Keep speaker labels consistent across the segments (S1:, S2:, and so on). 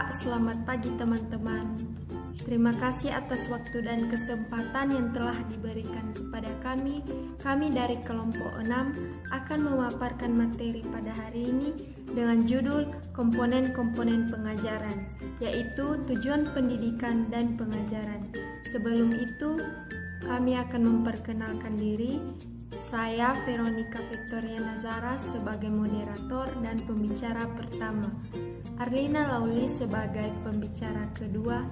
S1: Pak, selamat pagi teman-teman. Terima kasih atas waktu dan kesempatan yang telah diberikan kepada kami. Kami dari kelompok 6 akan memaparkan materi pada hari ini dengan judul komponen-komponen pengajaran, yaitu tujuan pendidikan dan pengajaran. Sebelum itu, kami akan memperkenalkan diri. Saya Veronica Victoria Nazara sebagai moderator dan pembicara pertama, Arlina Lauli sebagai pembicara kedua,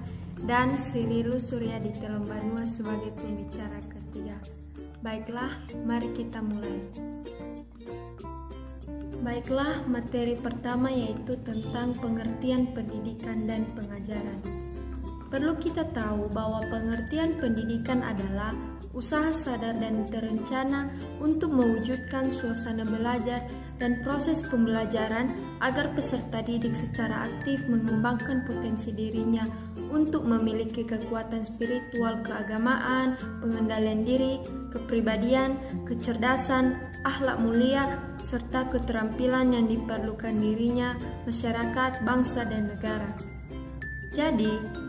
S1: dan Sirilus Suryadi Telembanua sebagai pembicara ketiga. Baiklah, mari kita mulai. Baiklah, materi pertama yaitu tentang pengertian pendidikan dan pengajaran. Perlu kita tahu bahwa pengertian pendidikan adalah usaha sadar dan terencana untuk mewujudkan suasana belajar dan proses pembelajaran agar peserta didik secara aktif mengembangkan potensi dirinya untuk memiliki kekuatan spiritual keagamaan, pengendalian diri, kepribadian, kecerdasan, akhlak mulia, serta keterampilan yang diperlukan dirinya, masyarakat, bangsa, dan negara. Jadi,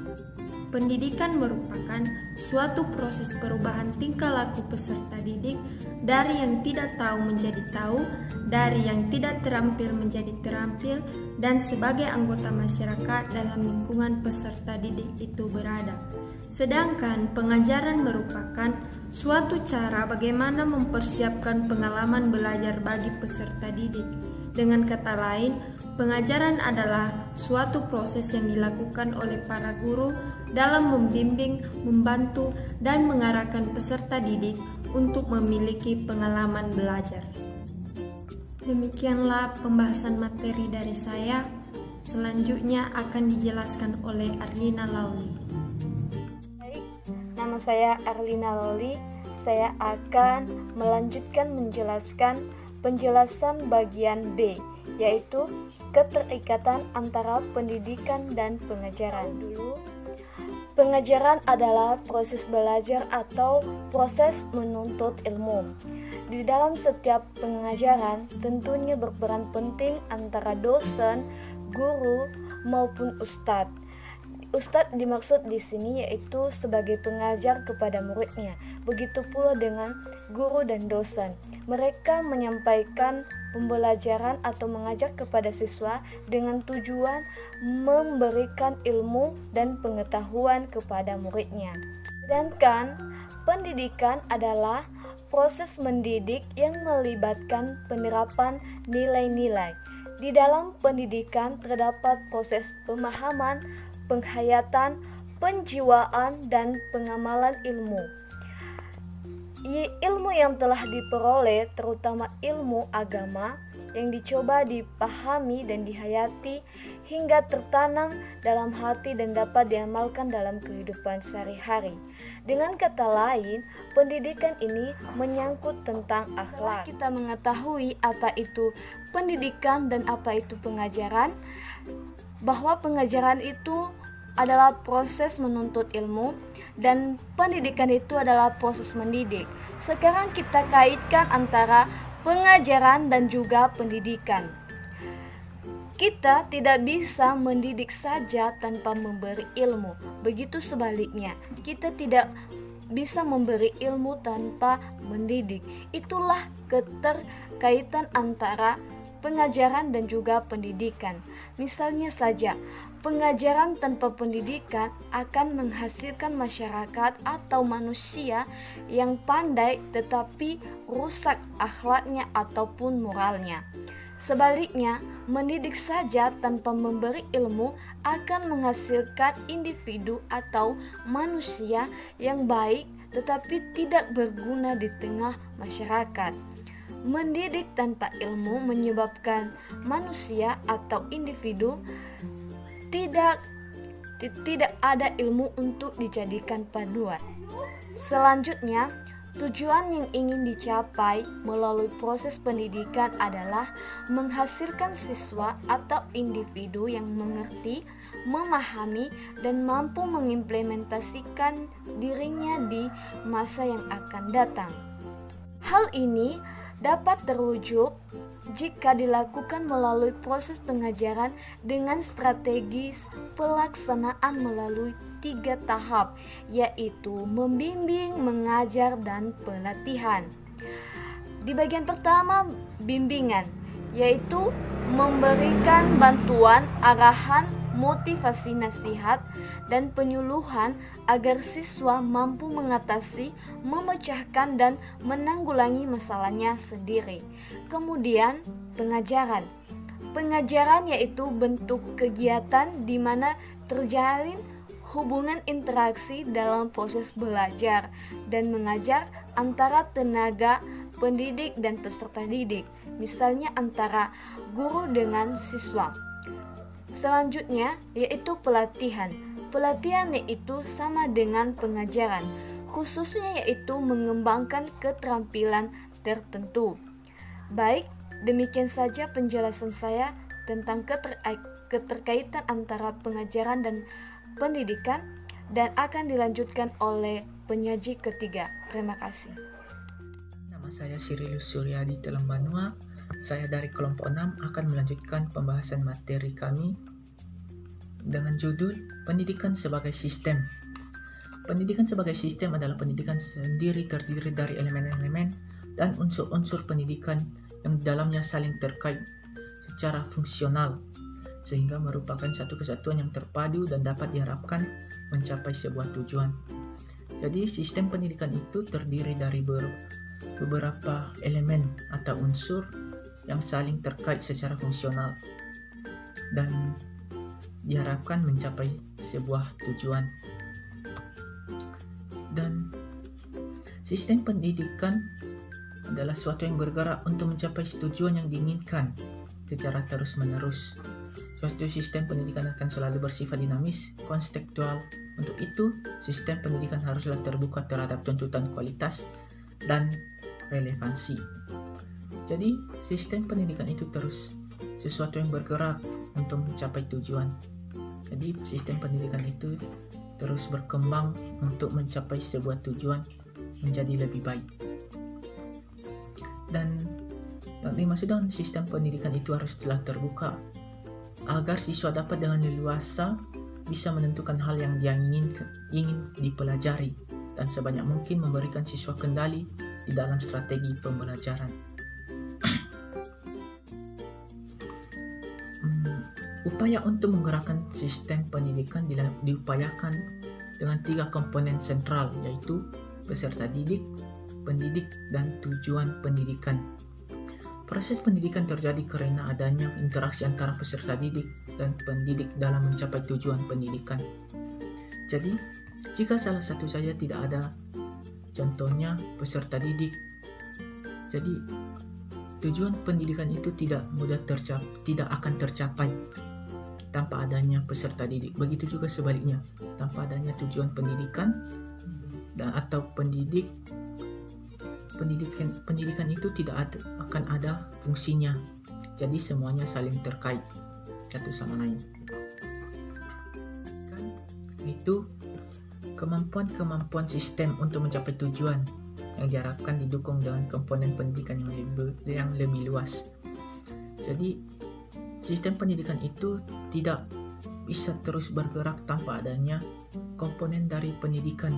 S1: pendidikan merupakan suatu proses perubahan tingkah laku peserta didik dari yang tidak tahu menjadi tahu, dari yang tidak terampil menjadi terampil, dan sebagai anggota masyarakat dalam lingkungan peserta didik itu berada. Sedangkan pengajaran merupakan suatu cara bagaimana mempersiapkan pengalaman belajar bagi peserta didik. Dengan kata lain, pengajaran adalah suatu proses yang dilakukan oleh para guru dalam membimbing, membantu, dan mengarahkan peserta didik untuk memiliki pengalaman belajar. Demikianlah pembahasan materi dari saya. Selanjutnya akan dijelaskan oleh Arlina Lauli.
S2: Baik, nama saya Arlina Lauli. Saya akan melanjutkan menjelaskan penjelasan bagian B, yaitu keterikatan antara pendidikan dan pengajaran. Pengajaran adalah proses belajar atau proses menuntut ilmu. Di dalam setiap pengajaran tentunya berperan penting antara dosen, guru, maupun ustadz. Ustadz dimaksud di sini yaitu sebagai pengajar kepada muridnya. Begitu pula dengan guru dan dosen. Mereka menyampaikan pembelajaran atau mengajar kepada siswa dengan tujuan memberikan ilmu dan pengetahuan kepada muridnya. Sedangkan pendidikan adalah proses mendidik yang melibatkan penerapan nilai-nilai. Di dalam pendidikan terdapat proses pemahaman, penghayatan, penjiwaan, dan pengamalan ilmu. Ilmu yang telah diperoleh, terutama ilmu agama, yang dicoba dipahami dan dihayati hingga tertanam dalam hati dan dapat diamalkan dalam kehidupan sehari-hari. Dengan kata lain, pendidikan ini menyangkut tentang akhlak. Kita mengetahui apa itu pendidikan dan apa itu pengajaran, bahwa pengajaran itu adalah proses menuntut ilmu dan pendidikan itu adalah proses mendidik. Sekarang kita kaitkan antara pengajaran dan juga pendidikan. Kita tidak bisa mendidik saja tanpa memberi ilmu. Begitu sebaliknya, kita tidak bisa memberi ilmu tanpa mendidik. Itulah keterkaitan antara pengajaran dan juga pendidikan. Misalnya saja, pengajaran tanpa pendidikan akan menghasilkan masyarakat atau manusia yang pandai tetapi rusak akhlaknya ataupun moralnya. Sebaliknya, mendidik saja tanpa memberi ilmu akan menghasilkan individu atau manusia yang baik tetapi tidak berguna di tengah masyarakat. Mendidik tanpa ilmu menyebabkan manusia atau individu tidak ada ilmu untuk dijadikan panduan. Selanjutnya, tujuan yang ingin dicapai melalui proses pendidikan adalah menghasilkan siswa atau individu yang mengerti, memahami, dan mampu mengimplementasikan dirinya di masa yang akan datang. Hal ini dapat terwujud jika dilakukan melalui proses pengajaran dengan strategi pelaksanaan melalui 3 tahap, yaitu membimbing, mengajar, dan pelatihan. Di bagian pertama, bimbingan, yaitu memberikan bantuan, arahan, motivasi, nasihat, dan penyuluhan agar siswa mampu mengatasi, memecahkan, dan menanggulangi masalahnya sendiri. Kemudian, pengajaran. Pengajaran yaitu bentuk kegiatan di mana terjalin hubungan interaksi dalam proses belajar dan mengajar antara tenaga pendidik dan peserta didik, misalnya antara guru dengan siswa. Selanjutnya yaitu pelatihan. Pelatihan yaitu sama dengan pengajaran, khususnya yaitu mengembangkan keterampilan tertentu. Baik, demikian saja penjelasan saya tentang keterkaitan antara pengajaran dan pendidikan, dan akan dilanjutkan oleh penyaji ketiga. Terima kasih.
S3: Nama saya Sirilus Suryadi Telembanua. Saya dari kelompok 6 akan melanjutkan pembahasan materi kami dengan judul Pendidikan sebagai Sistem. Pendidikan sebagai sistem adalah pendidikan sendiri terdiri dari elemen-elemen dan unsur-unsur pendidikan yang di dalamnya saling terkait secara fungsional, sehingga merupakan satu kesatuan yang terpadu dan dapat diharapkan mencapai sebuah tujuan. Jadi sistem pendidikan itu terdiri dari beberapa elemen atau unsur yang saling terkait secara fungsional dan diharapkan mencapai sebuah tujuan. Dan sistem pendidikan adalah suatu yang bergerak untuk mencapai tujuan yang diinginkan secara terus-menerus. Suatu sistem pendidikan akan selalu bersifat dinamis, konstekstual. Untuk itu, sistem pendidikan haruslah terbuka terhadap tuntutan kualitas dan relevansi. Jadi, sistem pendidikan itu terus sesuatu yang bergerak untuk mencapai tujuan. Jadi, sistem pendidikan itu terus berkembang untuk mencapai sebuah tujuan menjadi lebih baik. Dan yang dimaksud dengan sistem pendidikan itu harus telah terbuka agar siswa dapat dengan leluasa bisa menentukan hal yang dia ingin dipelajari dan sebanyak mungkin memberikan siswa kendali di dalam strategi pembelajaran. Upaya untuk menggerakkan sistem pendidikan diupayakan dengan 3 komponen sentral, yaitu peserta didik, pendidik, dan tujuan pendidikan. Proses pendidikan terjadi karena adanya interaksi antara peserta didik dan pendidik dalam mencapai tujuan pendidikan. Jadi, jika salah satu saja tidak ada, contohnya peserta didik, jadi tujuan pendidikan itu tidak akan tercapai tanpa adanya peserta didik. Begitu juga sebaliknya, tanpa adanya tujuan pendidikan dan atau pendidikan itu tidak akan ada fungsinya. Jadi semuanya saling terkait satu sama lain. Itu kemampuan sistem untuk mencapai tujuan yang diharapkan didukung dengan komponen pendidikan yang lebih luas. Jadi sistem pendidikan itu tidak bisa terus bergerak tanpa adanya komponen dari pendidikan.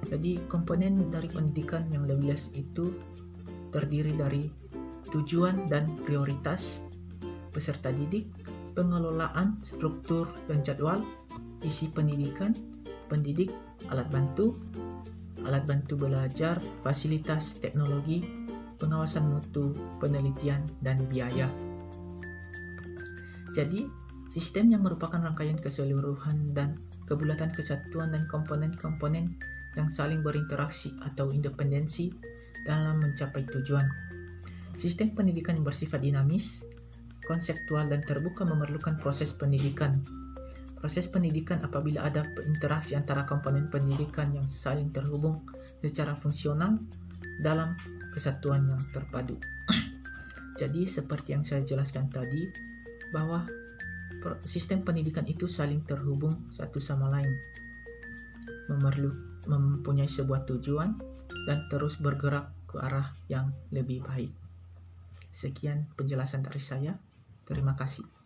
S3: Jadi komponen dari pendidikan yang lebih luas itu terdiri dari tujuan dan prioritas peserta didik, pengelolaan, struktur dan jadwal, isi pendidikan, pendidik, alat bantu belajar, fasilitas, teknologi, pengawasan mutu, penelitian, dan biaya. Jadi, sistem yang merupakan rangkaian keseluruhan dan kebulatan kesatuan dan komponen-komponen yang saling berinteraksi atau independensi dalam mencapai tujuan. Sistem pendidikan yang bersifat dinamis, konseptual, dan terbuka memerlukan proses pendidikan. Proses pendidikan apabila ada interaksi antara komponen pendidikan yang saling terhubung secara fungsional dalam kesatuan yang terpadu. Jadi seperti yang saya jelaskan tadi, bahwa sistem pendidikan itu saling terhubung satu sama lain, mempunyai sebuah tujuan dan terus bergerak ke arah yang lebih baik. Sekian penjelasan dari saya. Terima kasih.